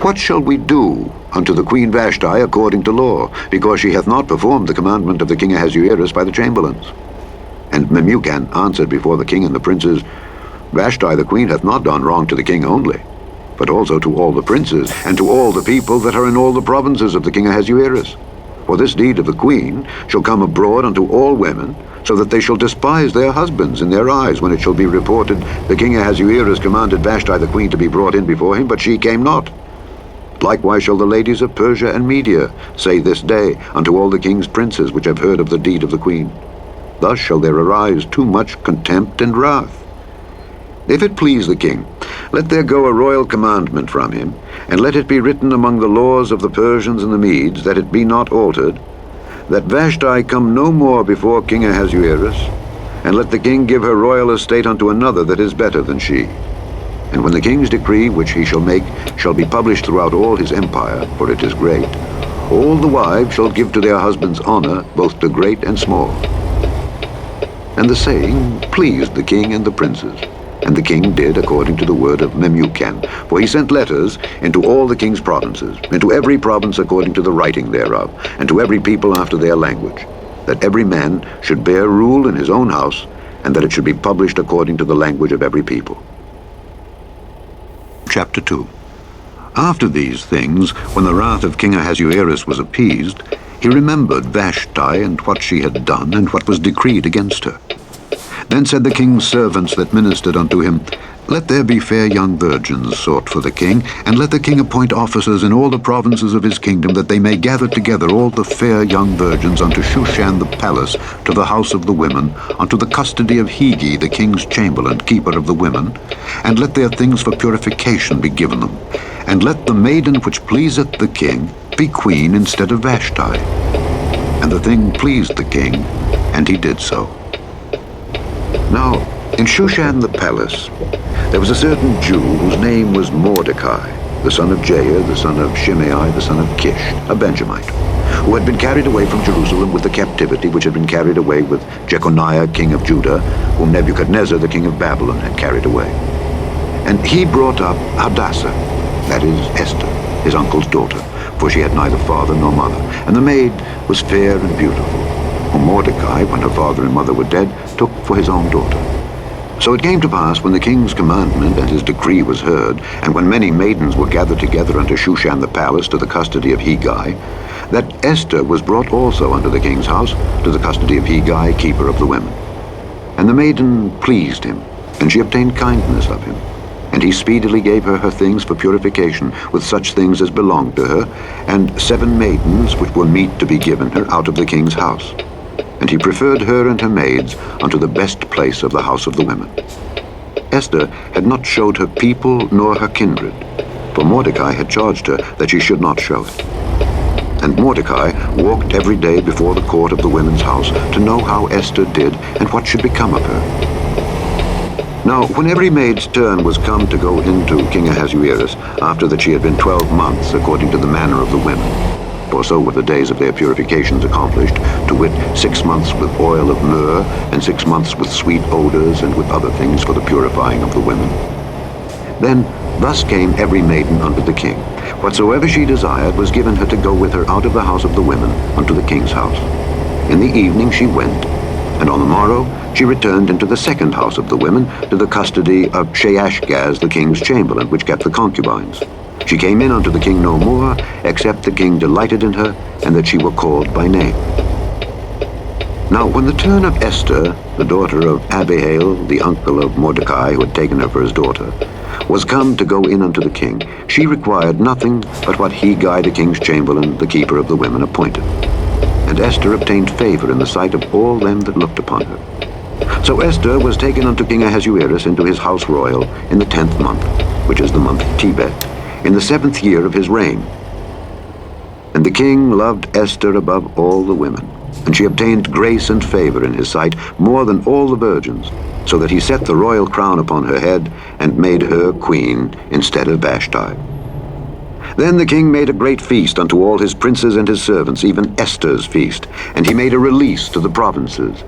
What shall we do unto the queen Vashti according to law, because she hath not performed the commandment of the king Ahasuerus by the chamberlains? And Memucan answered before the king and the princes, Vashti the queen hath not done wrong to the king only, but also to all the princes, and to all the people that are in all the provinces of the king Ahasuerus. For this deed of the queen shall come abroad unto all women, so that they shall despise their husbands in their eyes, when it shall be reported, the king Ahasuerus commanded Vashti the queen to be brought in before him, but she came not. Likewise shall the ladies of Persia and Media say this day unto all the king's princes which have heard of the deed of the queen. Thus shall there arise too much contempt and wrath. If it please the king, let there go a royal commandment from him, and let it be written among the laws of the Persians and the Medes, that it be not altered, that Vashti come no more before King Ahasuerus, and let the king give her royal estate unto another that is better than she. And when the king's decree which he shall make shall be published throughout all his empire, for it is great, all the wives shall give to their husbands honor, both to great and small. And the saying pleased the king and the princes. And the king did according to the word of Memucan, for he sent letters into all the king's provinces, into every province according to the writing thereof, and to every people after their language, that every man should bear rule in his own house, and that it should be published according to the language of every people. Chapter 2. After these things, when the wrath of King Ahasuerus was appeased, he remembered Vashti and what she had done, and what was decreed against her. Then said the king's servants that ministered unto him, Let there be fair young virgins sought for the king, and let the king appoint officers in all the provinces of his kingdom, that they may gather together all the fair young virgins unto Shushan the palace, to the house of the women, unto the custody of Hegi the king's chamberlain, keeper of the women, and let their things for purification be given them, and let the maiden which pleaseth the king be queen instead of Vashti. And the thing pleased the king, and he did so. Now, in Shushan the palace, there was a certain Jew whose name was Mordecai, the son of Jair, the son of Shimei, the son of Kish, a Benjamite, who had been carried away from Jerusalem with the captivity which had been carried away with Jeconiah, king of Judah, whom Nebuchadnezzar, the king of Babylon, had carried away. And he brought up Hadassah, that is Esther, his uncle's daughter, for she had neither father nor mother, and the maid was fair and beautiful, whom Mordecai, when her father and mother were dead, took for his own daughter. So it came to pass, when the king's commandment and his decree was heard, and when many maidens were gathered together unto Shushan the palace to the custody of Hegai, that Esther was brought also unto the king's house to the custody of Hegai, keeper of the women. And the maiden pleased him, and she obtained kindness of him. And he speedily gave her her things for purification, with such things as belonged to her, and 7 maidens which were meet to be given her out of the king's house. And he preferred her and her maids unto the best place of the house of the women. Esther had not showed her people nor her kindred, for Mordecai had charged her that she should not show it. And Mordecai walked every day before the court of the women's house, to know how Esther did, and what should become of her. Now, when every maid's turn was come to go into King Ahasuerus, after that she had been 12 months, according to the manner of the women, for so were the days of their purifications accomplished, to wit, 6 months with oil of myrrh, and 6 months with sweet odors, and with other things for the purifying of the women. Then thus came every maiden unto the king. Whatsoever she desired was given her to go with her out of the house of the women unto the king's house. In the evening she went, and on the morrow she returned into the second house of the women, to the custody of Sheashgaz the king's chamberlain, which kept the concubines. She came in unto the king no more, except the king delighted in her, and that she were called by name. Now when the turn of Esther, the daughter of Abihail, the uncle of Mordecai, who had taken her for his daughter, was come to go in unto the king, she required nothing but what Hegai the king's chamberlain, the keeper of the women, appointed. And Esther obtained favor in the sight of all them that looked upon her. So Esther was taken unto King Ahasuerus into his house royal in the 10th month, which is the month Tebet, in the 7th year of his reign. And the king loved Esther above all the women, and she obtained grace and favor in his sight more than all the virgins, so that he set the royal crown upon her head, and made her queen instead of Vashti. Then the king made a great feast unto all his princes and his servants, even Esther's feast, and he made a release to the provinces.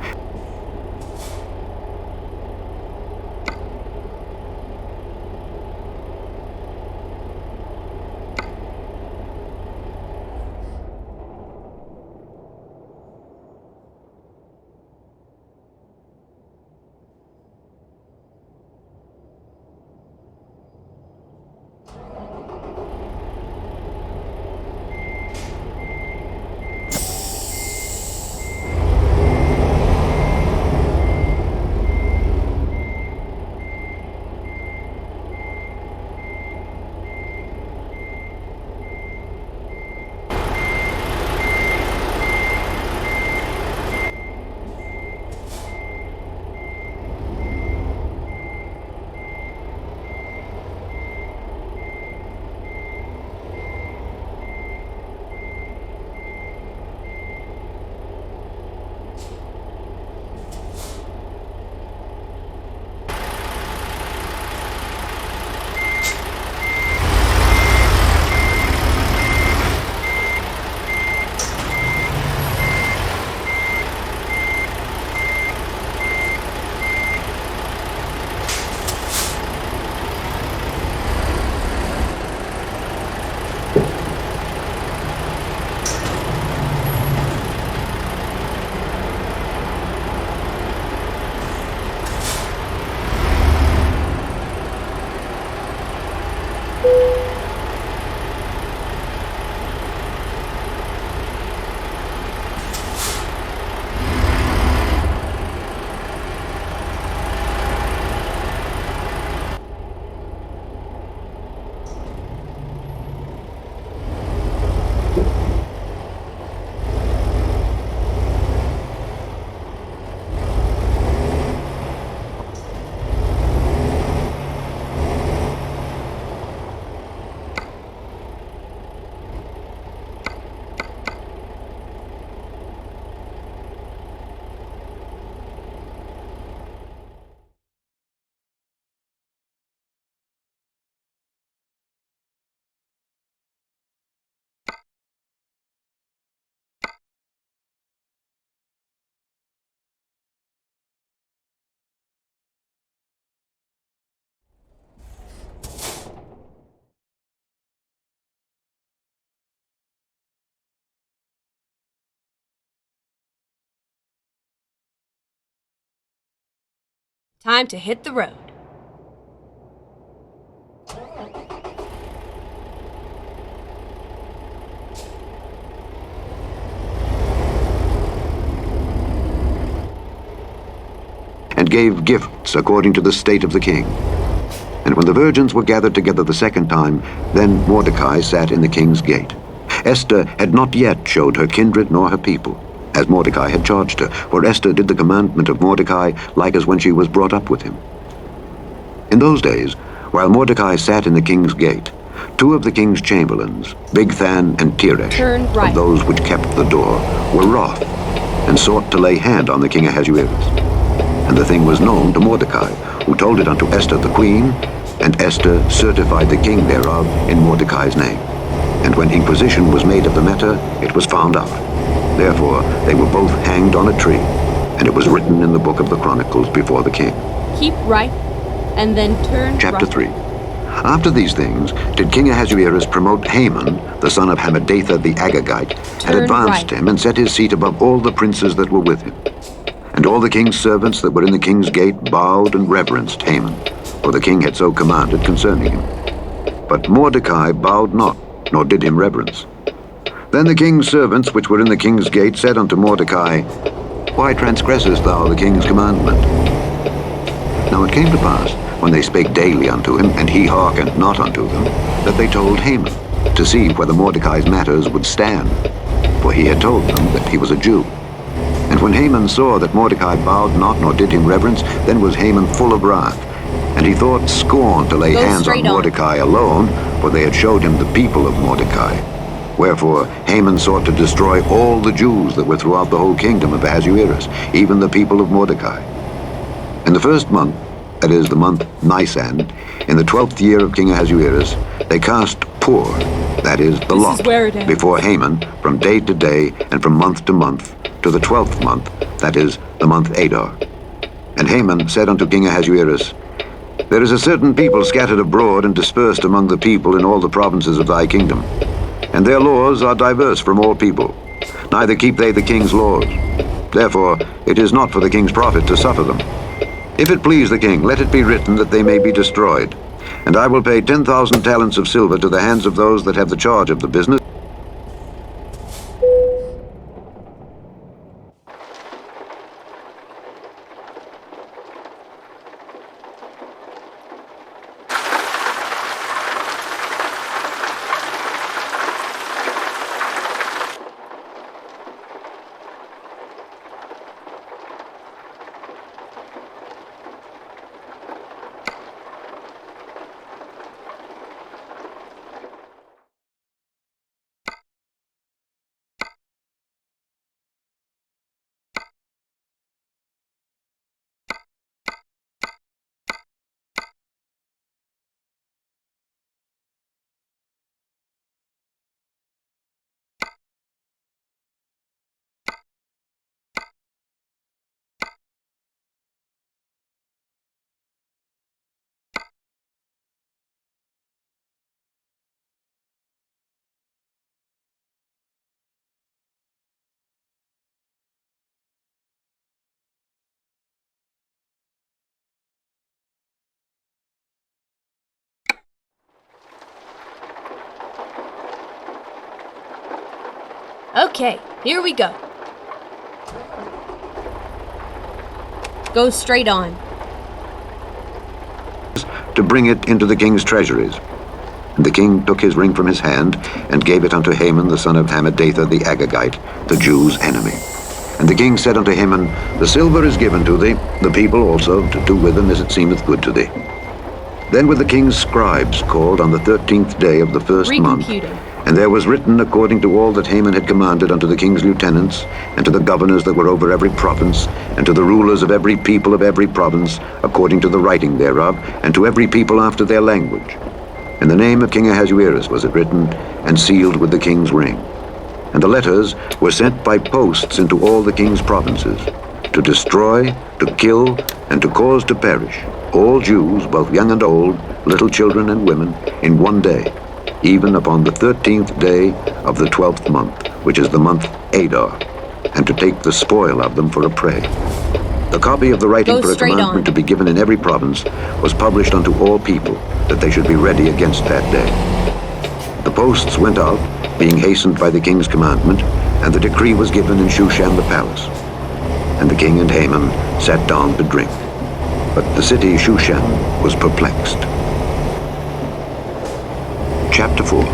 Time to hit the road. And gave gifts according to the state of the king. And when the virgins were gathered together the second time, then Mordecai sat in the king's gate. Esther had not yet showed her kindred nor her people, as Mordecai had charged her, for Esther did the commandment of Mordecai like as when she was brought up with him. In those days, while Mordecai sat in the king's gate, two of the king's chamberlains, Bigthan and Teresh, Right. of those which kept the door, were wroth, and sought to lay hand on the king Ahasuerus. And the thing was known to Mordecai, who told it unto Esther the queen, and Esther certified the king thereof in Mordecai's name. And when inquisition was made of the matter, it was found out. Therefore they were both hanged on a tree, and it was written in the book of the Chronicles before the king. Keep right, and then turn Chapter right. 3. After these things did King Ahasuerus promote Haman, the son of Hammedatha the Agagite, and Turn advanced right. him, and set his seat above all the princes that were with him. And all the king's servants that were in the king's gate bowed and reverenced Haman, for the king had so commanded concerning him. But Mordecai bowed not, nor did him reverence. Then the king's servants which were in the king's gate said unto Mordecai, Why transgressest thou the king's commandment? Now it came to pass, when they spake daily unto him, and he hearkened not unto them, that they told Haman, to see whether Mordecai's matters would stand. For he had told them that he was a Jew. And when Haman saw that Mordecai bowed not, nor did him reverence, then was Haman full of wrath. And he thought scorn to lay Go hands on straight on. Mordecai alone, for they had showed him the people of Mordecai. Wherefore Haman sought to destroy all the Jews that were throughout the whole kingdom of Ahasuerus, even the people of Mordecai. In the first month, that is the month Nisan, in the 12th year of King Ahasuerus, they cast Pur, that is the This lot, is where it ends. before Haman from day to day and from month to month, to the 12th month, that is the month Adar. And Haman said unto King Ahasuerus, There is a certain people scattered abroad and dispersed among the people in all the provinces of thy kingdom, and their laws are diverse from all people, neither keep they the king's laws. Therefore it is not for the king's profit to suffer them. If it please the king, let it be written that they may be destroyed, and I will pay 10,000 talents of silver to the hands of those that have the charge of the business. Okay, here we go. Go straight on. To bring it into the king's treasuries. And the king took his ring from his hand, and gave it unto Haman the son of Hammedatha the Agagite, the Jews' enemy. And the king said unto Haman, The silver is given to thee, the people also, to do with them as it seemeth good to thee. Then were the king's scribes called on the 13th day of the first month, Recomputing. and there was written according to all that Haman had commanded unto the king's lieutenants, and to the governors that were over every province, and to the rulers of every people of every province, according to the writing thereof, and to every people after their language. In the name of King Ahasuerus was it written, and sealed with the king's ring. And the letters were sent by posts into all the king's provinces, to destroy, to kill, and to cause to perish all Jews, both young and old, little children and women, in one day, even upon the 13th day of the 12th month, which is the month Adar, and to take the spoil of them for a prey. The copy of the writing Go for a straight commandment on. to be given in every province was published unto all people, that they should be ready against that day. The posts went out, being hastened by the king's commandment, and the decree was given in Shushan the palace. And the king and Haman sat down to drink. But the city Shushan was perplexed. Chapter 4.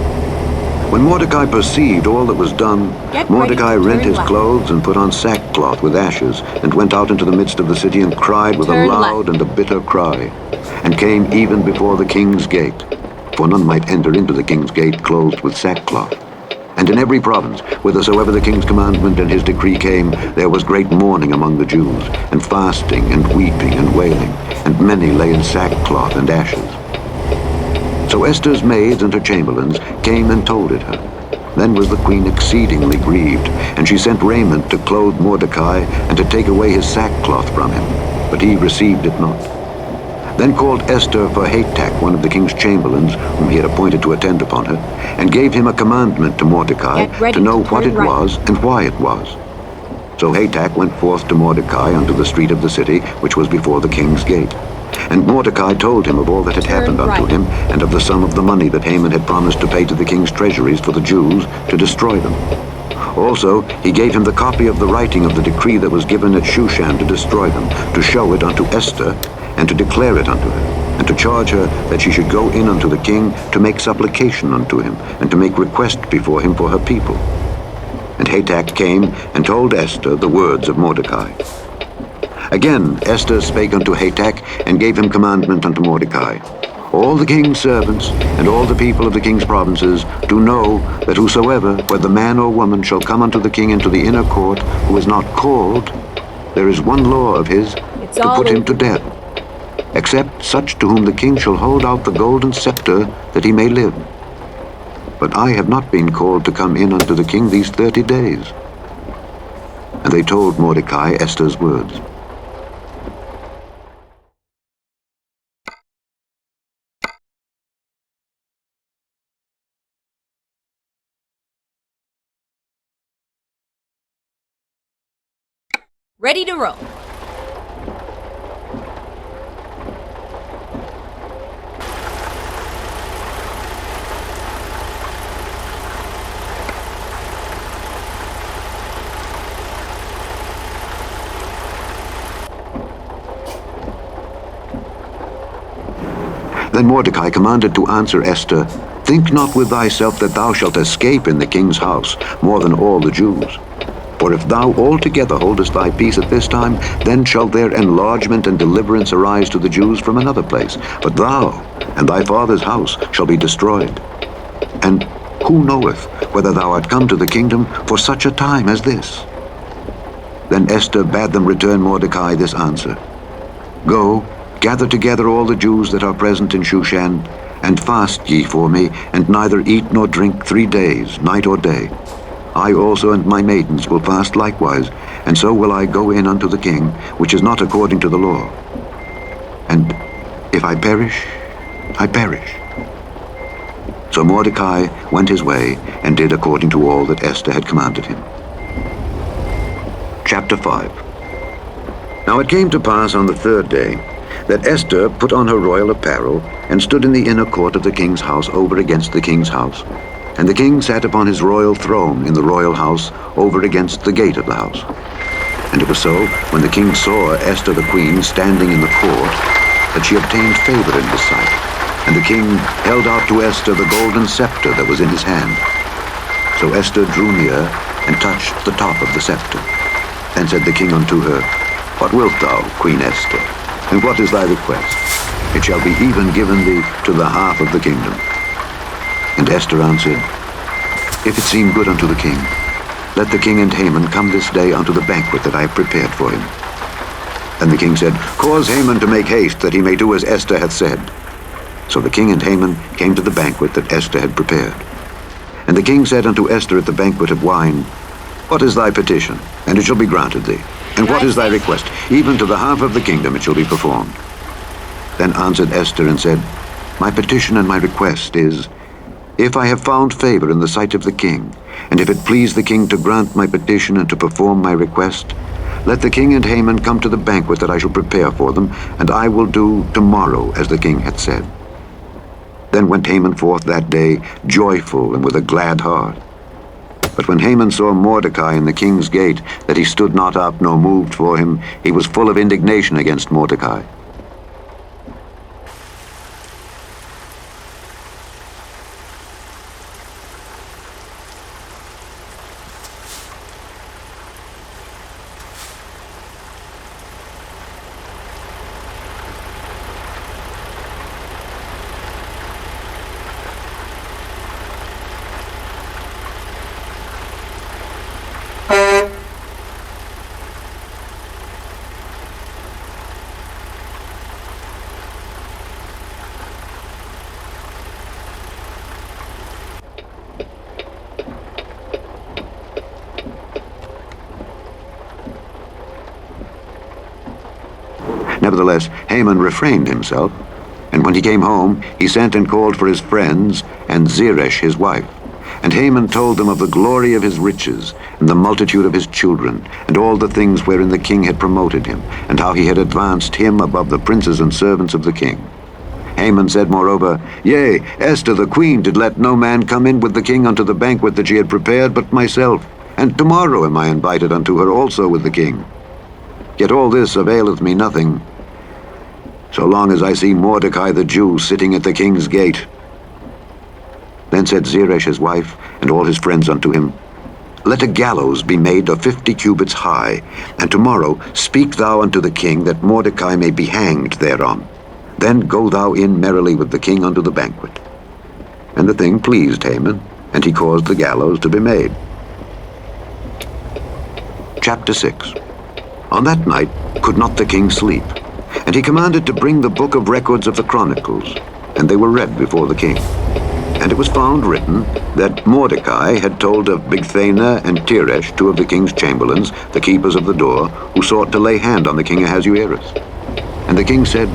When Mordecai perceived all that was done, Get Mordecai ready to rent turn his left. clothes and put on sackcloth with ashes, and went out into the midst of the city and cried with a Turn loud and a bitter cry, and came even before the king's gate. For none might enter into the king's gate clothed with sackcloth. And in every province, whithersoever the king's commandment and his decree came, there was great mourning among the Jews, and fasting, and weeping, and wailing, and many lay in sackcloth and ashes. So Esther's maids and her chamberlains came and told it her. Then was the queen exceedingly grieved, and she sent raiment to clothe Mordecai, and to take away his sackcloth from him, but he received it not. Then called Esther for Hatach, one of the king's chamberlains, whom he had appointed to attend upon her, and gave him a commandment to Mordecai Get ready to know to what turn it right. was and why it was. So Hatach went forth to Mordecai unto the street of the city, which was before the king's gate. And Mordecai told him of all that had Turn happened unto right. him, and of the sum of the money that Haman had promised to pay to the king's treasuries for the Jews, to destroy them. Also, he gave him the copy of the writing of the decree that was given at Shushan to destroy them, to show it unto Esther, and to declare it unto her, and to charge her that she should go in unto the king to make supplication unto him, and to make request before him for her people. And Hatach came and told Esther the words of Mordecai. Again Esther spake unto Hatach, and gave him commandment unto Mordecai. All the king's servants, and all the people of the king's provinces, do know that whosoever, whether man or woman, shall come unto the king into the inner court, who is not called, there is one law of his, It's to all put him over. to death, except such to whom the king shall hold out the golden scepter, that he may live. But I have not been called to come in unto the king these 30 days. And they told Mordecai Esther's words. Ready to roll. Then Mordecai commanded to answer Esther, Think not with thyself that thou shalt escape in the king's house more than all the Jews. For if thou altogether holdest thy peace at this time, then shall their enlargement and deliverance arise to the Jews from another place. But thou and thy father's house shall be destroyed. And who knoweth whether thou art come to the kingdom for such a time as this? Then Esther bade them return Mordecai this answer. Go, gather together all the Jews that are present in Shushan, and fast ye for me, and neither eat nor drink 3 days, night or day. I also and my maidens will fast likewise, and so will I go in unto the king, which is not according to the law. And if I perish, I perish. So Mordecai went his way, and did according to all that Esther had commanded him. Chapter 5. Now it came to pass on the 3rd day, that Esther put on her royal apparel, and stood in the inner court of the king's house over against the king's house. And the king sat upon his royal throne in the royal house over against the gate of the house. And it was so, when the king saw Esther the queen standing in the court, that she obtained favor in his sight. And the king held out to Esther the golden scepter that was in his hand. So Esther drew near, and touched the top of the scepter. Then said the king unto her, What wilt thou, Queen Esther? And what is thy request? It shall be even given thee to the half of the kingdom. And Esther answered, If it seem good unto the king, let the king and Haman come this day unto the banquet that I have prepared for him. Then the king said, Cause Haman to make haste, that he may do as Esther hath said. So the king and Haman came to the banquet that Esther had prepared. And the king said unto Esther at the banquet of wine, What is thy petition? And it shall be granted thee. And what is thy request? Even to the half of the kingdom it shall be performed. Then answered Esther and said, My petition and my request is, If I have found favor in the sight of the king, and if it please the king to grant my petition and to perform my request, Let the king and Haman come to the banquet that I shall prepare for them, and I will do tomorrow as the king had said. Then went Haman forth that day, joyful and with a glad heart. But when Haman saw Mordecai in the king's gate, that he stood not up nor moved for him, he was full of indignation against Mordecai. Nevertheless, Haman refrained himself, and when he came home, he sent and called for his friends and Zeresh his wife. And Haman told them of the glory of his riches, and the multitude of his children, and all the things wherein the king had promoted him, and how he had advanced him above the princes and servants of the king. Haman said moreover, Yea, Esther the queen did let no man come in with the king unto the banquet that she had prepared but myself, and tomorrow am I invited unto her also with the king. Yet all this availeth me nothing, so long as I see Mordecai the Jew sitting at the king's gate. Then said Zeresh his wife, and all his friends unto him, Let a gallows be made of 50 cubits high, and tomorrow speak thou unto the king, that Mordecai may be hanged thereon. Then go thou in merrily with the king unto the banquet. And the thing pleased Haman, and he caused the gallows to be made. Chapter 6. On that night could not the king sleep, and he commanded to bring the book of records of the Chronicles, and they were read before the king. And it was found written that Mordecai had told of Bigthana and Teresh, two of the king's chamberlains, the keepers of the door, who sought to lay hand on the king Ahasuerus. And the king said,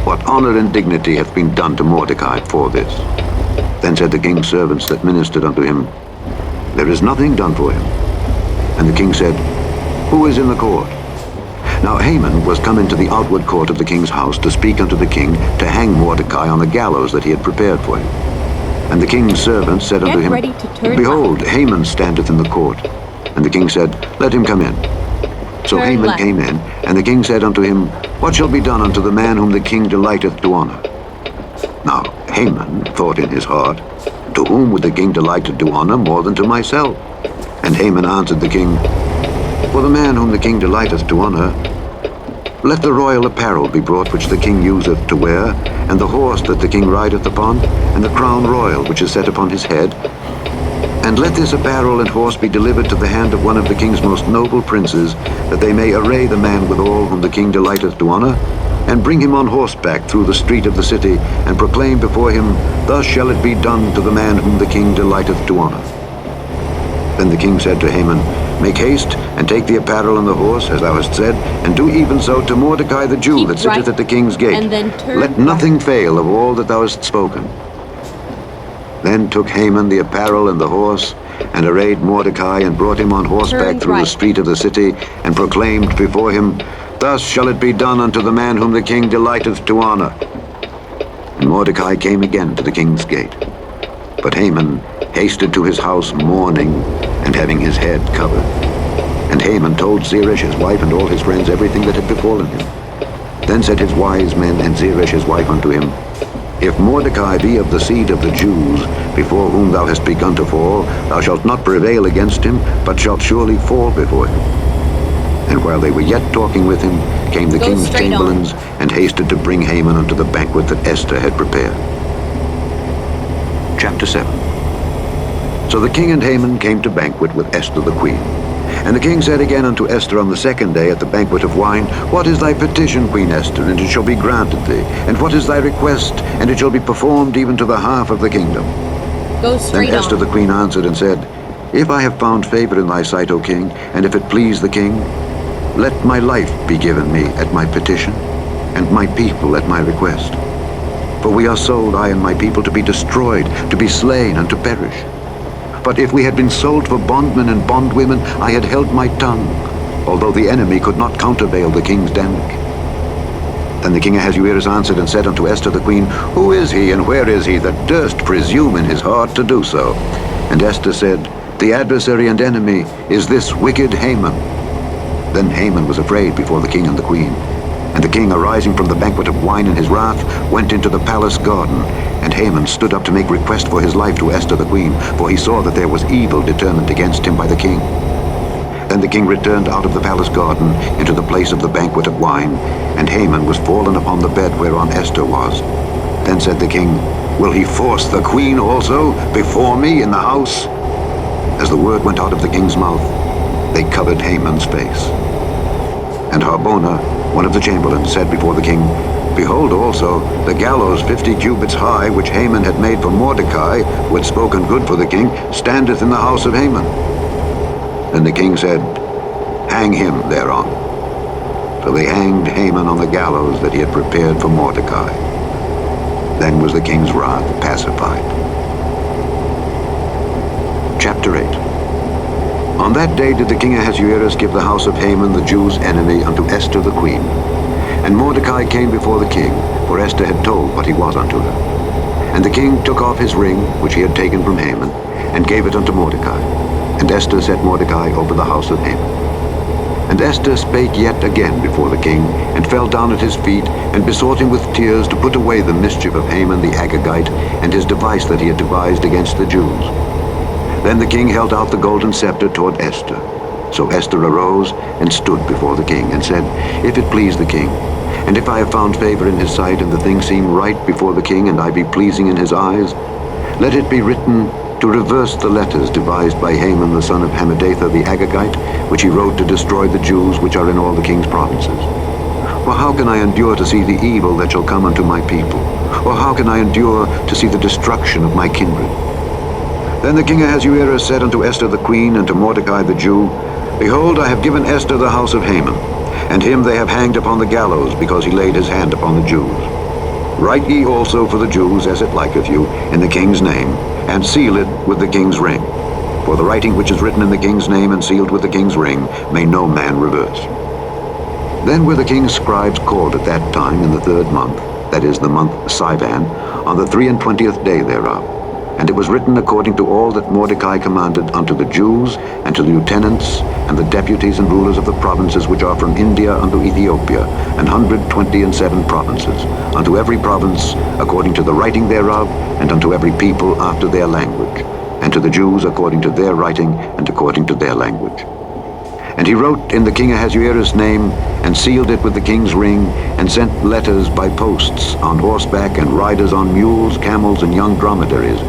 What honor and dignity hath been done to Mordecai for this? Then said the king's servants that ministered unto him, There is nothing done for him. And the king said, Who is in the court? Now Haman was come into the outward court of the king's house to speak unto the king to hang Mordecai on the gallows that he had prepared for him. And the king's servants said unto him, Behold, Haman standeth in the court. And the king said, Let him come in. So Haman came in, and the king said unto him, What shall be done unto the man whom the king delighteth to honor? Now Haman thought in his heart, To whom would the king delight to do honor more than to myself? And Haman answered the king, For the man whom the king delighteth to honor, let the royal apparel be brought which the king useth to wear, and the horse that the king rideth upon, and the crown royal which is set upon his head. And let this apparel and horse be delivered to the hand of one of the king's most noble princes, that they may array the man withal whom the king delighteth to honor, and bring him on horseback through the street of the city, and proclaim before him, Thus shall it be done to the man whom the king delighteth to honor. Then the king said to Haman, Make haste, and take the apparel and the horse, as thou hast said, and do even so to Mordecai the Jew that sitteth at the king's gate. And then Let nothing fail of all that thou hast spoken. Then took Haman the apparel and the horse, and arrayed Mordecai, and brought him on horseback through the street of the city, and proclaimed before him, Thus shall it be done unto the man whom the king delighteth to honor. And Mordecai came again to the king's gate. But Haman hasted to his house mourning, and having his head covered. And Haman told Zeresh his wife and all his friends everything that had befallen him. Then said his wise men and Zeresh his wife unto him, If Mordecai be of the seed of the Jews, before whom thou hast begun to fall, thou shalt not prevail against him, but shalt surely fall before him. And while they were yet talking with him, came the king's chamberlains, and hasted to bring Haman unto the banquet that Esther had prepared. Chapter 7. So the king and Haman came to banquet with Esther the queen. And the king said again unto Esther on the second day at the banquet of wine, What is thy petition, Queen Esther, and it shall be granted thee? And what is thy request, and it shall be performed even to the half of the kingdom? Then Esther the queen answered and said, If I have found favor in thy sight, O king, and if it please the king, let my life be given me at my petition, and my people at my request. For we are sold, I and my people, to be destroyed, to be slain, and to perish. But if we had been sold for bondmen and bondwomen, I had held my tongue. although the enemy could not countervail the king's damage. Then the king Ahasuerus answered and said unto Esther the queen, Who is he, and where is he that durst presume in his heart to do so? And Esther said, The adversary and enemy is this wicked Haman. Then Haman was afraid before the king and the queen. And the king, arising from the banquet of wine in his wrath, went into the palace garden. And Haman stood up to make request for his life to Esther the queen, for he saw that there was evil determined against him by the king. Then the king returned out of the palace garden into the place of the banquet of wine, and Haman was fallen upon the bed whereon Esther was. Then said the king, Will he force the queen also before me in the house? As the word went out of the king's mouth, they covered Haman's face. And Harbona, one of the chamberlains, said before the king, Behold also, the gallows 50 cubits high, which Haman had made for Mordecai, who had spoken good for the king, standeth in the house of Haman. Then the king said, Hang him thereon. So they hanged Haman on the gallows that he had prepared for Mordecai. Then was the king's wrath pacified. Chapter 8. On that day did the king Ahasuerus give the house of Haman, the Jews' enemy, unto Esther the queen. And Mordecai came before the king, for Esther had told what he was unto her. And the king took off his ring, which he had taken from Haman, and gave it unto Mordecai. And Esther set Mordecai over the house of Haman. And Esther spake yet again before the king, and fell down at his feet, and besought him with tears to put away the mischief of Haman the Agagite, and his device that he had devised against the Jews. Then the king held out the golden scepter toward Esther. So Esther arose and stood before the king, and said, If it please the king, and if I have found favor in his sight, and the thing seem right before the king, and I be pleasing in his eyes, let it be written to reverse the letters devised by Haman the son of Hammedatha the Agagite, which he wrote to destroy the Jews which are in all the king's provinces. For how can I endure to see the evil that shall come unto my people? Or how can I endure to see the destruction of my kindred? Then the king Ahasuerus said unto Esther the queen, and to Mordecai the Jew, Behold, I have given Esther the house of Haman, and him they have hanged upon the gallows, because he laid his hand upon the Jews. Write ye also for the Jews, as it liketh you, in the king's name, and seal it with the king's ring. For the writing which is written in the king's name and sealed with the king's ring may no man reverse. Then were the king's scribes called at that time in the 3rd month, that is the month Sivan, on the 23rd day thereof. And it was written according to all that Mordecai commanded unto the Jews, and to the lieutenants, and the deputies and rulers of the provinces which are from India unto Ethiopia, 127 provinces, unto every province according to the writing thereof, and unto every people after their language, and to the Jews according to their writing, and according to their language. And he wrote in the king Ahasuerus' name, and sealed it with the king's ring, and sent letters by posts, on horseback, and riders on mules, camels, and young dromedaries,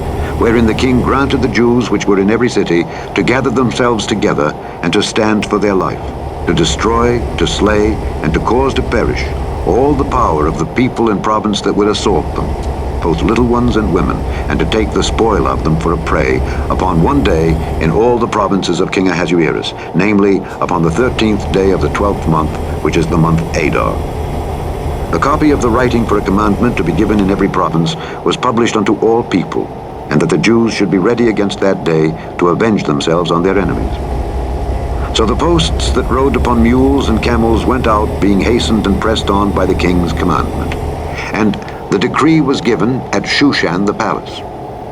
wherein the king granted the Jews which were in every city to gather themselves together, and to stand for their life, to destroy, to slay, and to cause to perish all the power of the people and province that would assault them, both little ones and women, and to take the spoil of them for a prey, upon one day in all the provinces of King Ahasuerus, namely, upon the 13th day of the 12th month, which is the month Adar. The copy of the writing for a commandment to be given in every province was published unto all people, and that the Jews should be ready against that day to avenge themselves on their enemies. So the posts that rode upon mules and camels went out, being hastened and pressed on by the king's commandment. And the decree was given at Shushan the palace.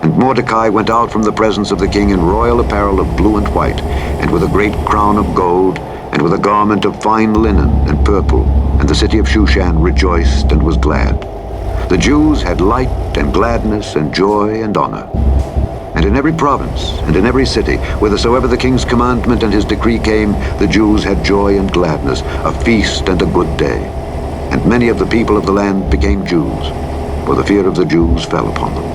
And Mordecai went out from the presence of the king in royal apparel of blue and white, and with a great crown of gold, and with a garment of fine linen and purple. And the city of Shushan rejoiced and was glad. The Jews had light and gladness and joy and honor. And in every province and in every city, whithersoever the king's commandment and his decree came, the Jews had joy and gladness, a feast and a good day. And many of the people of the land became Jews, for the fear of the Jews fell upon them.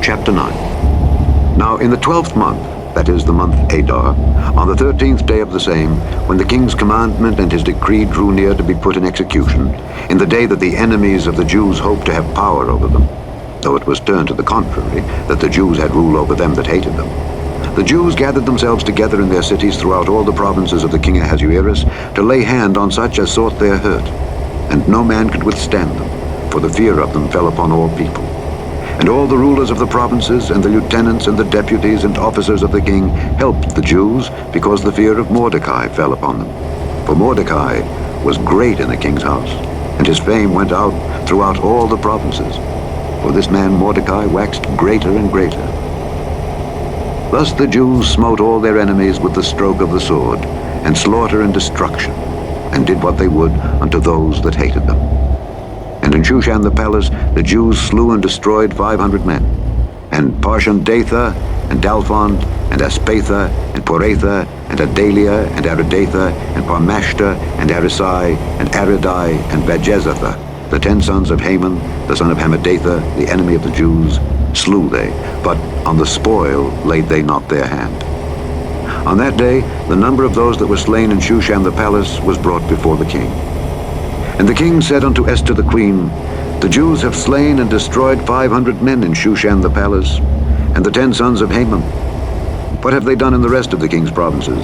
Chapter 9. Now in the 12th month, that is the month Adar, on the 13th day of the same, when the king's commandment and his decree drew near to be put in execution, in the day that the enemies of the Jews hoped to have power over them, though it was turned to the contrary, that the Jews had rule over them that hated them, the Jews gathered themselves together in their cities throughout all the provinces of the king Ahasuerus, to lay hand on such as sought their hurt, and no man could withstand them, for the fear of them fell upon all people. And all the rulers of the provinces, and the lieutenants, and the deputies, and officers of the king helped the Jews, because the fear of Mordecai fell upon them. For Mordecai was great in the king's house, and his fame went out throughout all the provinces. For this man Mordecai waxed greater and greater. Thus the Jews smote all their enemies with the stroke of the sword, and slaughter and destruction, and did what they would unto those that hated them. And in Shushan the palace the Jews slew and destroyed 500 men. And Parshandatha, and Dalphon, and Aspatha, and Poratha, and Adalia, and Aridatha, and Parmashta, and Arisai, and Aridai, and Bajezatha, the 10 sons of Haman, the son of Hammedatha, the enemy of the Jews, slew they, but on the spoil laid they not their hand. On that day the number of those that were slain in Shushan the palace was brought before the king. And the king said unto Esther the queen, The Jews have slain and destroyed 500 men in Shushan the palace, and the 10 sons of Haman. What have they done in the rest of the king's provinces?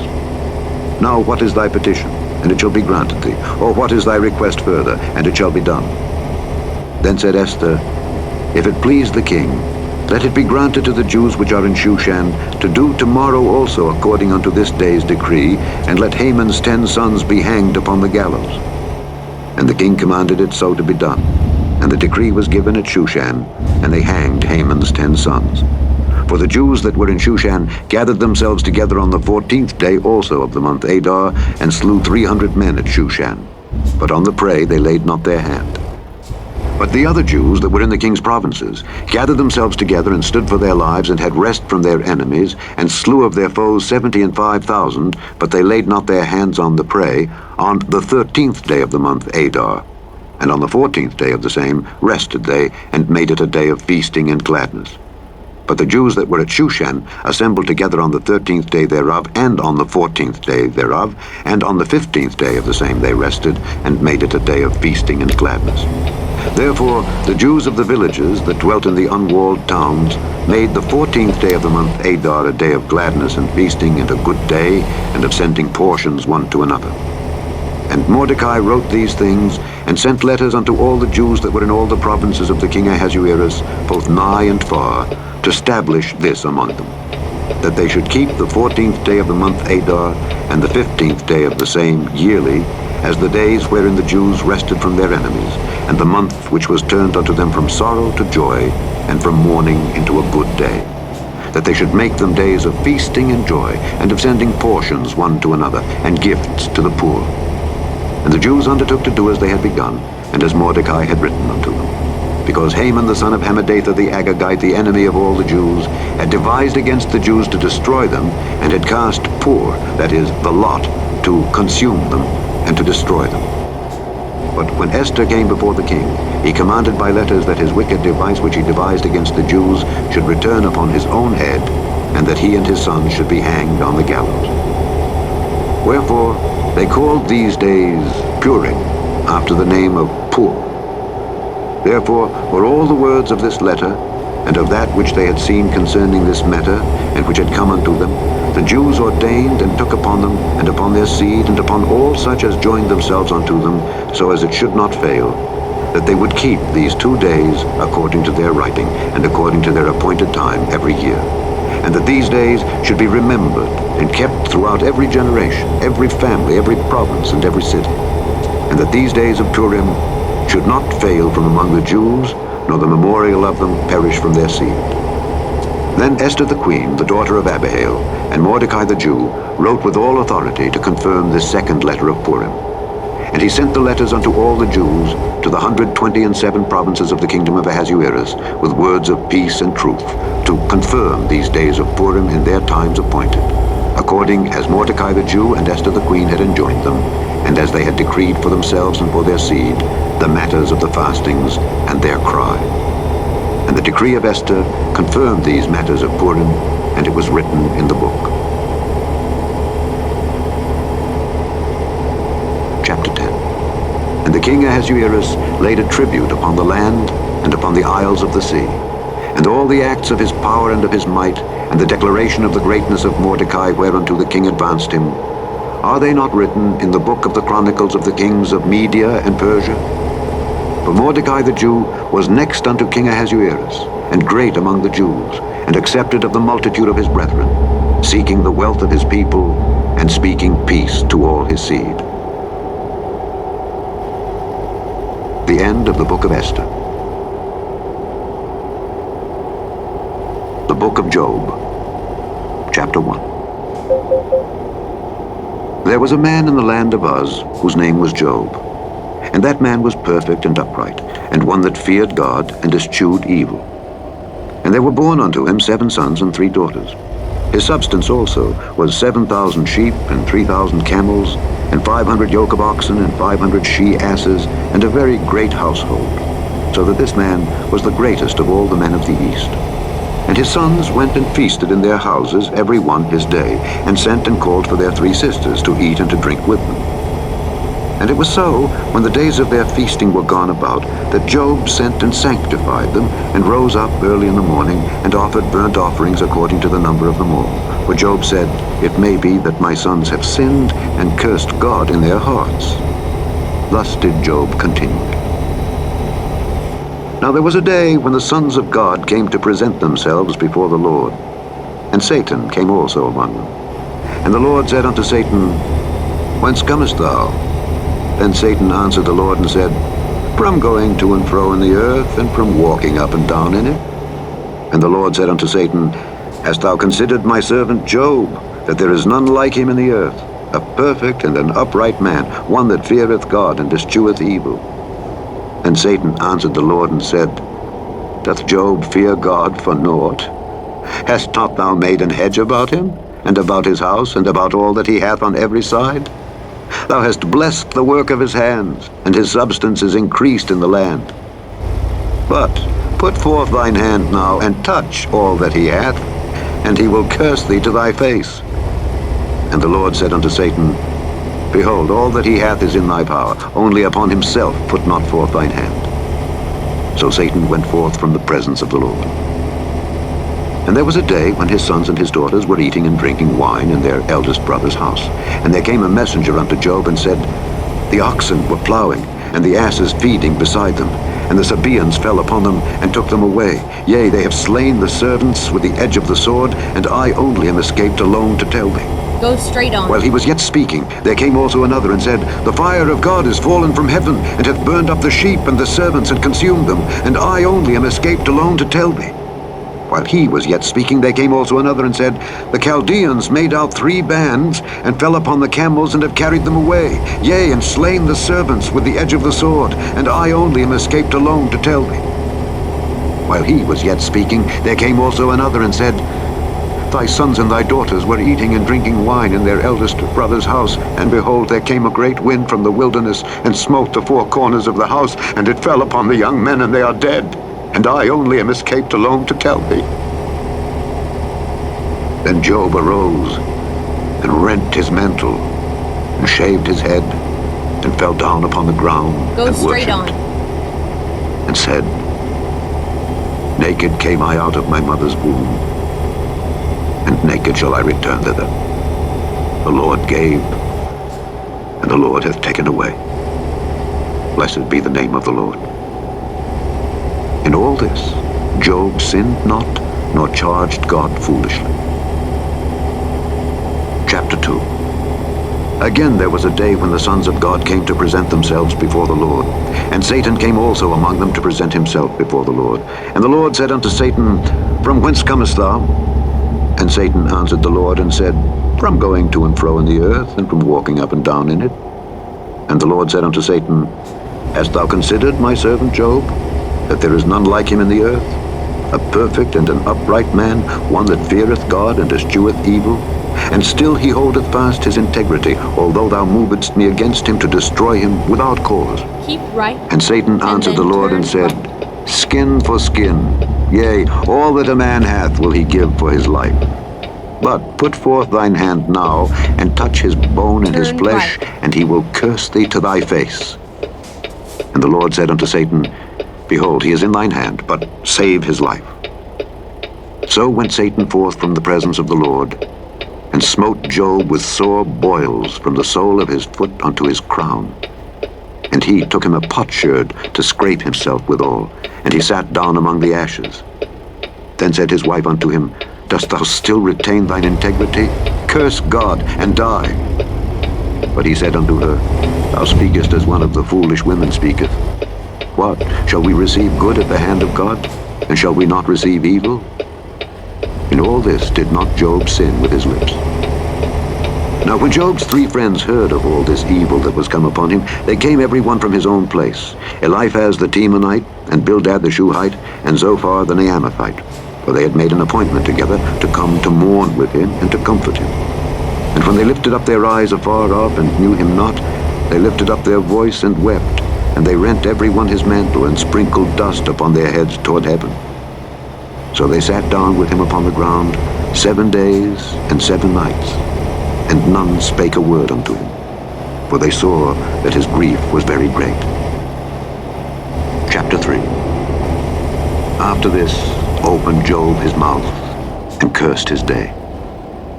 Now what is thy petition, and it shall be granted thee? Or what is thy request further, and it shall be done? Then said Esther, If it please the king, let it be granted to the Jews which are in Shushan to do tomorrow also according unto this day's decree, and let Haman's 10 sons be hanged upon the gallows. And the king commanded it so to be done. And the decree was given at Shushan, and they hanged Haman's 10 sons. For the Jews that were in Shushan gathered themselves together on the 14th day also of the month Adar, and slew 300 men at Shushan. But on the prey they laid not their hand. But the other Jews that were in the king's provinces gathered themselves together and stood for their lives, and had rest from their enemies, and slew of their foes 75,000, but they laid not their hands on the prey, on the 13th day of the month Adar. And on the 14th day of the same rested they, and made it a day of feasting and gladness. But the Jews that were at Shushan assembled together on the 13th day thereof, and on the 14th day thereof, and on the 15th day of the same they rested, and made it a day of feasting and gladness. Therefore the Jews of the villages that dwelt in the unwalled towns made the 14th day of the month Adar a day of gladness and feasting, and a good day, and of sending portions one to another. And Mordecai wrote these things, and sent letters unto all the Jews that were in all the provinces of the king Ahasuerus, both nigh and far, to establish this among them, that they should keep the 14th day of the month Adar, and the 15th day of the same yearly, as the days wherein the Jews rested from their enemies, and the month which was turned unto them from sorrow to joy, and from mourning into a good day, that they should make them days of feasting and joy, and of sending portions one to another, and gifts to the poor. And the Jews undertook to do as they had begun, and as Mordecai had written unto them. Because Haman the son of Hammedatha the Agagite, the enemy of all the Jews, had devised against the Jews to destroy them, and had cast Pur, that is, the lot, to consume them, and to destroy them. But when Esther came before the king, he commanded by letters that his wicked device which he devised against the Jews should return upon his own head, and that he and his sons should be hanged on the gallows. Wherefore they called these days Purim, after the name of Pur. Therefore were all the words of this letter, and of that which they had seen concerning this matter, and which had come unto them, the Jews ordained and took upon them, and upon their seed, and upon all such as joined themselves unto them, so as it should not fail, that they would keep these 2 days according to their writing, and according to their appointed time every year, and that these days should be remembered and kept throughout every generation, every family, every province, and every city, and that these days of Purim should not fail from among the Jews, nor the memorial of them perish from their seed. Then Esther the queen, the daughter of Abihail, and Mordecai the Jew, wrote with all authority to confirm this second letter of Purim. And he sent the letters unto all the Jews, to the 127 provinces of the kingdom of Ahasuerus, with words of peace and truth, to confirm these days of Purim in their times appointed, according as Mordecai the Jew and Esther the queen had enjoined them, and as they had decreed for themselves and for their seed, the matters of the fastings and their cry. And the decree of Esther confirmed these matters of Purim, and it was written in the book. Chapter 10. And the king Ahasuerus laid a tribute upon the land and upon the isles of the sea, and all the acts of his power and of his might, and the declaration of the greatness of Mordecai whereunto the king advanced him, are they not written in the book of the chronicles of the kings of Media and Persia? For Mordecai the Jew was next unto King Ahasuerus, and great among the Jews, and accepted of the multitude of his brethren, seeking the wealth of his people, and speaking peace to all his seed. The end of the book of Esther. The book of Job, chapter 1. There was a man in the land of Uz whose name was Job, and that man was perfect and upright, and one that feared God and eschewed evil. And there were born unto him 7 sons and 3 daughters. His substance also was 7,000 sheep and 3,000 camels, and 500 yoke of oxen and 500 she-asses, and a very great household, so that this man was the greatest of all the men of the east. And his sons went and feasted in their houses, every one his day, and sent and called for their 3 sisters to eat and to drink with them. And it was so, when the days of their feasting were gone about, that Job sent and sanctified them, and rose up early in the morning, and offered burnt offerings according to the number of them all. For Job said, "It may be that my sons have sinned, and cursed God in their hearts." Thus did Job continually. Now there was a day when the sons of God came to present themselves before the Lord, and Satan came also among them. And the Lord said unto Satan, "Whence comest thou?" Then Satan answered the Lord and said, "From going to and fro in the earth, and from walking up and down in it." And the Lord said unto Satan, "Hast thou considered my servant Job, that there is none like him in the earth, a perfect and an upright man, one that feareth God and escheweth evil?" And Satan answered the Lord and said, "Doth Job fear God for naught? Hast not thou made an hedge about him, and about his house, and about all that he hath on every side? Thou hast blessed the work of his hands, and his substance is increased in the land. But put forth thine hand now, and touch all that he hath, and he will curse thee to thy face." And the Lord said unto Satan, "Behold, all that he hath is in thy power, only upon himself put not forth thine hand." So Satan went forth from the presence of the Lord. And there was a day when his sons and his daughters were eating and drinking wine in their eldest brother's house. And there came a messenger unto Job, and said, "The oxen were plowing, and the asses feeding beside them, and the Sabaeans fell upon them, and took them away. Yea, they have slain the servants with the edge of the sword, and I only am escaped alone to tell thee." Go straight on. While he was yet speaking, there came also another, and said, "The fire of God is fallen from heaven, and hath burned up the sheep and the servants, and consumed them, and I only am escaped alone to tell thee." While he was yet speaking, there came also another, and said, "The Chaldeans made out 3 bands, and fell upon the camels, and have carried them away, yea, and slain the servants with the edge of the sword, and I only am escaped alone to tell thee." While he was yet speaking, there came also another, and said, "Thy sons and thy daughters were eating and drinking wine in their eldest brother's house, and behold, there came a great wind from the wilderness, and smote the 4 corners of the house, and it fell upon the young men, and they are dead. And I only am escaped alone to tell thee." Then Job arose, and rent his mantle, and shaved his head, and fell down upon the ground, Go and straight worshipped, on. and said, "Naked came I out of my mother's womb, and naked shall I return thither. The Lord gave, and the Lord hath taken away. Blessed be the name of the Lord." In all this, Job sinned not, nor charged God foolishly. Chapter 2. Again there was a day when the sons of God came to present themselves before the Lord, and Satan came also among them to present himself before the Lord. And the Lord said unto Satan, "From whence comest thou?" And Satan answered the Lord and said, "From going to and fro in the earth, and from walking up and down in it." And the Lord said unto Satan, "Hast thou considered my servant Job, that there is none like him in the earth, a perfect and an upright man, one that feareth God and escheweth evil? And still he holdeth fast his integrity, although thou movedst me against him to destroy him without cause." Keep right. And Satan answered the then Lord and turn said, "Skin for skin, yea, all that a man hath will he give for his life. But put forth thine hand now, and touch his bone and his Turn flesh, right. and he will curse thee to thy face." And the Lord said unto Satan, "Behold, he is in thine hand, but save his life." So went Satan forth from the presence of the Lord, and smote Job with sore boils from the sole of his foot unto his crown. And he took him a potsherd to scrape himself withal, and he sat down among the ashes. Then said his wife unto him, Dost thou still retain thine integrity? Curse God and die. But he said unto her, Thou speakest as one of the foolish women speaketh. What, shall we receive good at the hand of God, and shall we not receive evil? In all this did not Job sin with his lips. Now when Job's 3 friends heard of all this evil that was come upon him, they came every one from his own place, Eliphaz the Temanite, and Bildad the Shuhite, and Zophar the Naamathite. For they had made an appointment together to come to mourn with him and to comfort him. And when they lifted up their eyes afar off and knew him not, they lifted up their voice and wept, and they rent every one his mantle and sprinkled dust upon their heads toward heaven. So they sat down with him upon the ground 7 days and 7 nights, and none spake a word unto him, for they saw that his grief was very great. Chapter 3. After this opened Job his mouth, and cursed his day.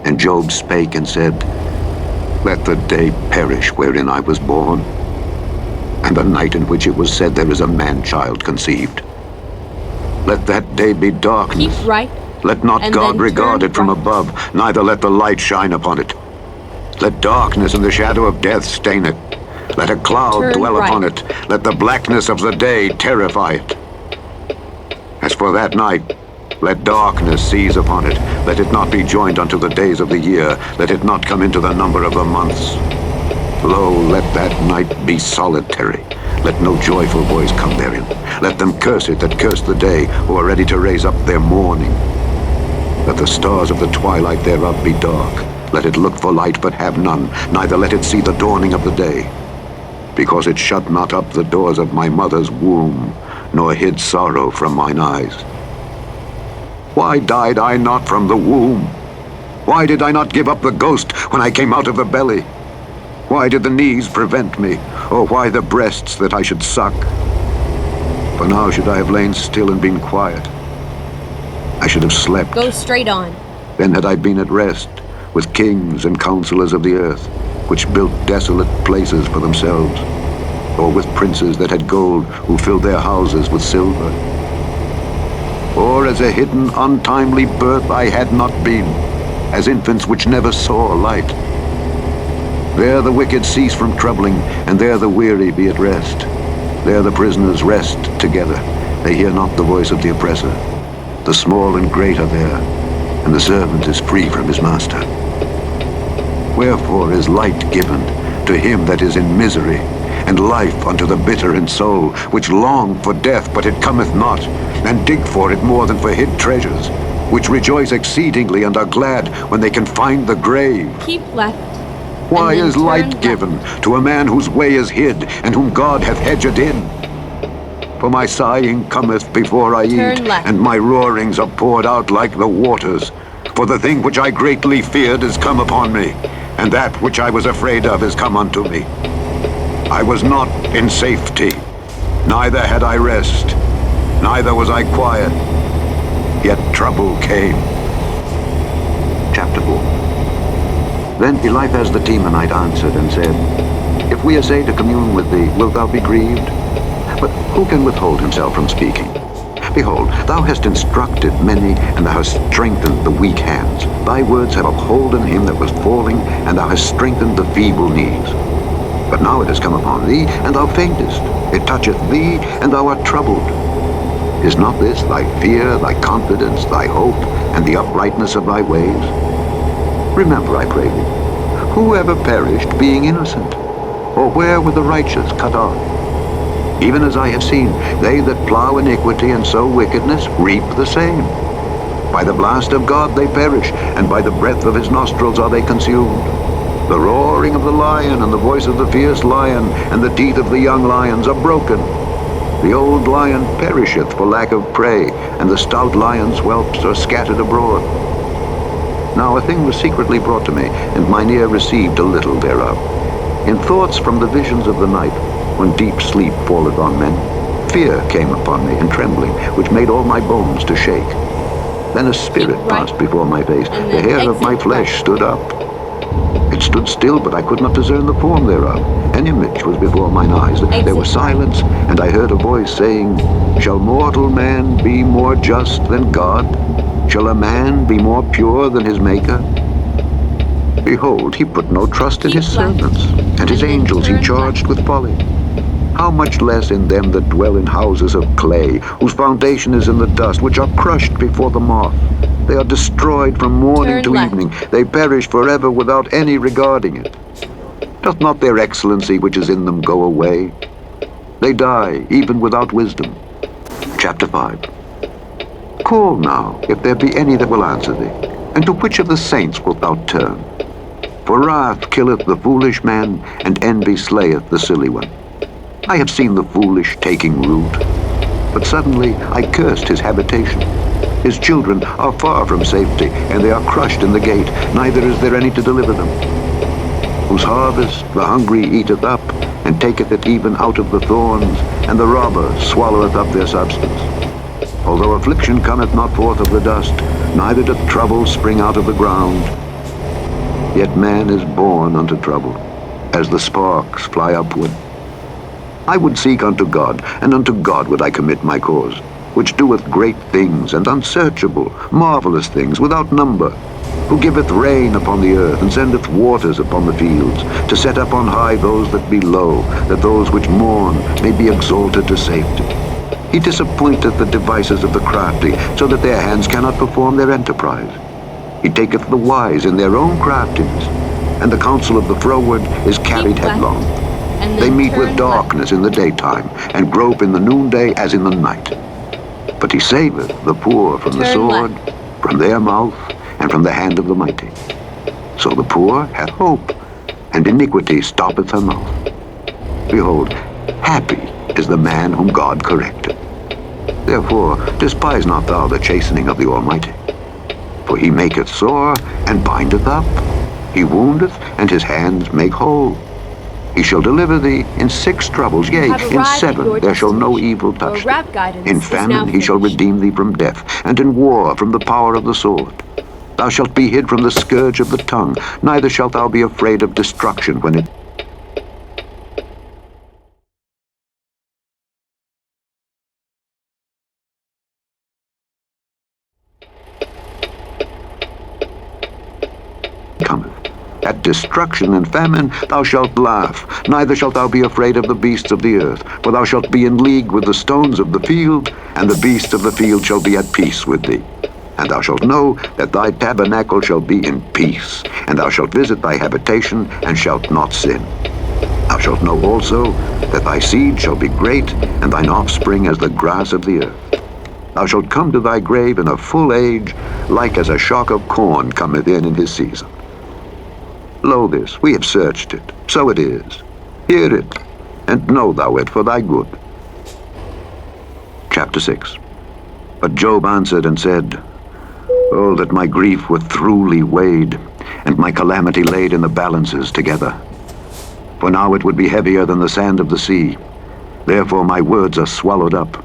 And Job spake and said, Let the day perish wherein I was born, and the night in which it was said there is a man-child conceived. Let that day be darkness. Keep right. Let not God regard it from above, neither let the light shine upon it. Let darkness and the shadow of death stain it. Let a cloud dwell upon it. Let the blackness of the day terrify it. As for that night, let darkness seize upon it. Let it not be joined unto the days of the year. Let it not come into the number of the months. Lo, let that night be solitary. Let no joyful voice come therein. Let them curse it that curse the day, who are ready to raise up their mourning. Let the stars of the twilight thereof be dark. Let it look for light, but have none, neither let it see the dawning of the day. Because it shut not up the doors of my mother's womb, nor hid sorrow from mine eyes. Why died I not from the womb? Why did I not give up the ghost when I came out of the belly? Why did the knees prevent me, or why the breasts that I should suck? For now should I have lain still and been quiet. I should have slept. Go straight on. Then had I been at rest with kings and counselors of the earth, which built desolate places for themselves, or with princes that had gold, who filled their houses with silver. Or as a hidden, untimely birth I had not been, as infants which never saw light. There the wicked cease from troubling, and there the weary be at rest. There the prisoners rest together. They hear not the voice of the oppressor. The small and great are there, and the servant is free from his master. Wherefore is light given to him that is in misery, and life unto the bitter in soul, which long for death, but it cometh not, and dig for it more than for hid treasures, which rejoice exceedingly and are glad when they can find the grave. Keep left. Why is light left. given to a man whose way is hid, and whom God hath hedged in? For my sighing cometh before I eat, left. and my roarings are poured out like the waters. For the thing which I greatly feared is come upon me, and that which I was afraid of is come unto me. I was not in safety, neither had I rest, neither was I quiet, yet trouble came. Chapter 4. Then Eliphaz the Temanite answered and said, If we essay to commune with thee, wilt thou be grieved? But who can withhold himself from speaking? Behold, thou hast instructed many, and thou hast strengthened the weak hands. Thy words have upholden him that was falling, and thou hast strengthened the feeble knees. But now it has come upon thee, and thou faintest. It toucheth thee, and thou art troubled. Is not this thy fear, thy confidence, thy hope, and the uprightness of thy ways? Remember, I pray thee, who ever perished being innocent? Or where were the righteous cut off? Even as I have seen, they that plow iniquity and sow wickedness reap the same. By the blast of God they perish, and by the breath of his nostrils are they consumed. The roaring of the lion and the voice of the fierce lion and the teeth of the young lions are broken. The old lion perisheth for lack of prey, and the stout lion's whelps are scattered abroad. Now a thing was secretly brought to me, and mine ear received a little thereof. In thoughts from the visions of the night, when deep sleep falleth on men, fear came upon me and trembling, which made all my bones to shake. Then a spirit passed before my face, the hair of my flesh stood up. It stood still, but I could not discern the form thereof. An image was before mine eyes. There was silence, and I heard a voice saying, Shall mortal man be more just than God? Shall a man be more pure than his Maker? Behold, he put no trust in his servants, and his angels he charged with folly. How much less in them that dwell in houses of clay, whose foundation is in the dust, which are crushed before the moth. They are destroyed from morning to evening. They perish forever without any regarding it. Doth not their excellency which is in them go away? They die, even without wisdom. Chapter 5. Call now, if there be any that will answer thee, and to which of the saints wilt thou turn? For wrath killeth the foolish man, and envy slayeth the silly one. I have seen the foolish taking root, but suddenly I cursed his habitation. His children are far from safety, and they are crushed in the gate, neither is there any to deliver them. Whose harvest the hungry eateth up, and taketh it even out of the thorns, and the robber swalloweth up their substance. Although affliction cometh not forth of the dust, neither doth trouble spring out of the ground, yet man is born unto trouble, as the sparks fly upward. I would seek unto God, and unto God would I commit my cause, which doeth great things, and unsearchable, marvelous things, without number, who giveth rain upon the earth, and sendeth waters upon the fields, to set up on high those that be low, that those which mourn may be exalted to safety. He disappointeth the devices of the crafty, so that their hands cannot perform their enterprise. He taketh the wise in their own craftiness, and the counsel of the froward is carried headlong. They meet with darkness in the daytime, and grope in the noonday as in the night. But he saveth the poor from the sword, from their mouth, and from the hand of the mighty. So the poor hath hope, and iniquity stoppeth her mouth. Behold, happy is the man whom God correcteth. Therefore despise not thou the chastening of the Almighty. For he maketh sore, and bindeth up. He woundeth, and his hands make whole. He shall deliver thee in 6 troubles, yea, in 7 there shall no evil touch thee. In famine he shall redeem thee from death, and in war from the power of the sword. Thou shalt be hid from the scourge of the tongue, neither shalt thou be afraid of destruction when it cometh. At destruction and famine thou shalt laugh, neither shalt thou be afraid of the beasts of the earth, for thou shalt be in league with the stones of the field, and the beasts of the field shall be at peace with thee. And thou shalt know that thy tabernacle shall be in peace, and thou shalt visit thy habitation, and shalt not sin. Thou shalt know also that thy seed shall be great, and thine offspring as the grass of the earth. Thou shalt come to thy grave in a full age, like as a shock of corn cometh in his season. Lo this, we have searched it, so it is. Hear it, and know thou it for thy good. Chapter 6. But Job answered and said, Oh, that my grief were throughly weighed, and my calamity laid in the balances together. For now it would be heavier than the sand of the sea. Therefore my words are swallowed up.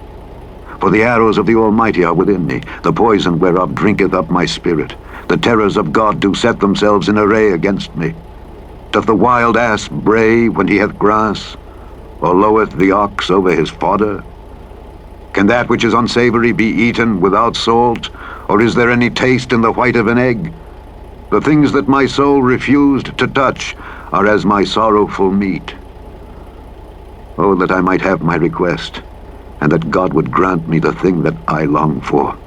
For the arrows of the Almighty are within me, the poison whereof drinketh up my spirit. The terrors of God do set themselves in array against me. Doth the wild ass bray when he hath grass, or loweth the ox over his fodder? Can that which is unsavory be eaten without salt, or is there any taste in the white of an egg? The things that my soul refused to touch are as my sorrowful meat. Oh, that I might have my request, and that God would grant me the thing that I long for.